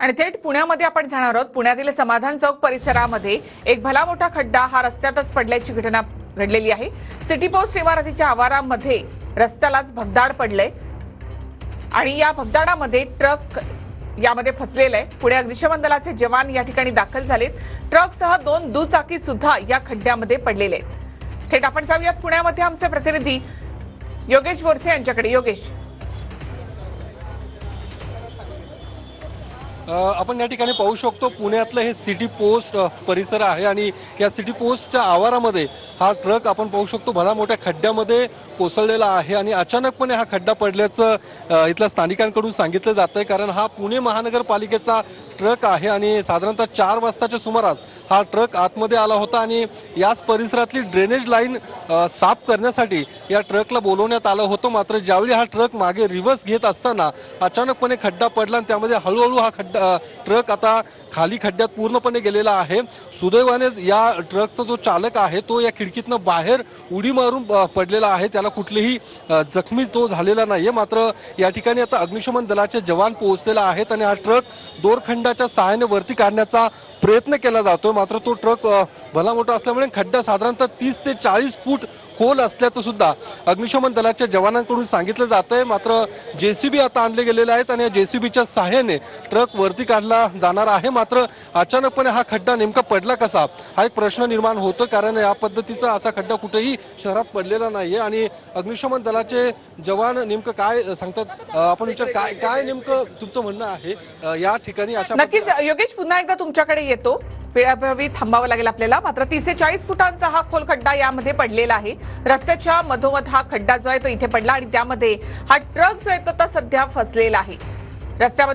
आणि थेट पुण्यामध्ये आपण जाणार आहोत। पुण्यातील समाधान चौक परिसरामध्ये एक भला मोठा खड्डा हा रस्त्यातच पडल्याची घटना घडलेली आहे। सिटी पोस्ट इमारतीच्या आवारामध्ये रस्त्यालाच भगदाड पडले आणि या भगदाडामध्ये ट्रक यामध्ये फसलेला आहे। पुणे अग्निशमन दलाचे जवान या ठिकाणी दाखल झालेत। ट्रकसह 2 दुचाकी सुद्धा या खड्ड्यामध्ये पडलेले आहेत। थेट आपण जाऊयात पुण्यामध्ये आमचे प्रतिनिधी योगेश बोरसे यांच्याकडे। योगेश, आपण या ठिकाणी पाहू शकतो पुण्यातलं हे सिटी पोस्ट परिसर आहे आणि या सिटी पोस्टच्या आवारामध्ये हा ट्रक आपण पाहू शकतो भला मोठ्या खड्ड्यामध्ये कोसळलेला आहे आणि अचानकपणे हा खड्डा पडल्याचं इथल्या स्थानिकांकडून सांगितलं जातंय। कारण हा पुणे महानगरपालिकेचा ट्रक आहे आणि साधारणतः 4 वाजताच्या सुमारास हा ट्रक आतमध्ये आला होता आणि याच परिसरातली ड्रेनेज लाईन साफ करण्यासाठी या ट्रकला बोलवण्यात आलं होतं। मात्र ज्यावेळी हा ट्रक मागे रिव्हर्स घेत असताना अचानकपणे खड्डा पडला आणि त्यामध्ये हळूहळू हा ट्रक आता खाली खड्ड्यात पूर्णपणे गेलेला आहे। सुदैवाने या ट्रकचा जो चालक आहे तो या खिडकीतनं बाहेर उडी मारून पडलेला आहे, त्याला कुठलीही जखमी तो झालेला नाहीये। मात्र या ठिकाणी आता अग्निशमन दलाचे जवान पोहोचलेला आहेत आणि हा ट्रक दोरखंडाच्या सहाय्याने वरती काढण्याचा प्रयत्न केला जातोय। मात्र तो ट्रक भला मोठा असल्यामुळे खड्डा साधारणतः 30 ते 40 फूट खोल असल्याचं सुद्धा अग्निशमन दलाच्या जवानांकडून सांगितलं जातंय। मात्र जेसीबी आता आणले गेलेले आहेत आणि या जेसीबीच्या सहाय्याने ट्रक वरती काढला जाणार आहे। मात्र अचानकपणे हा खड्डा नेमका पडला कसा हा एक प्रश्न निर्माण होतो, कारण या पद्धतीचा असा खड्डा कुठेही शहरात पडलेला नाहीये आणि अग्निशमन दलाचे जवान नेमकं काय सांगतात आपण विचार काय नेमकं तुमचं म्हणणं आहे या ठिकाणी? अशा नक्कीच योगेश, पुन्हा एकदा तुमच्याकडे येतो। वेळापूर्वी थांबावं लागेल आपल्याला। मात्र 30 ते 40 फुटांचा हा खोल खड्डा यामध्ये पडलेला आहे। रस्त्याच्या मधोमध हा खड्डा जो आहे तो इथे पडला आणि त्यामध्ये हा ट्रक जो आहे तो सध्या फसलेला आहे रस्त्यामध्ये।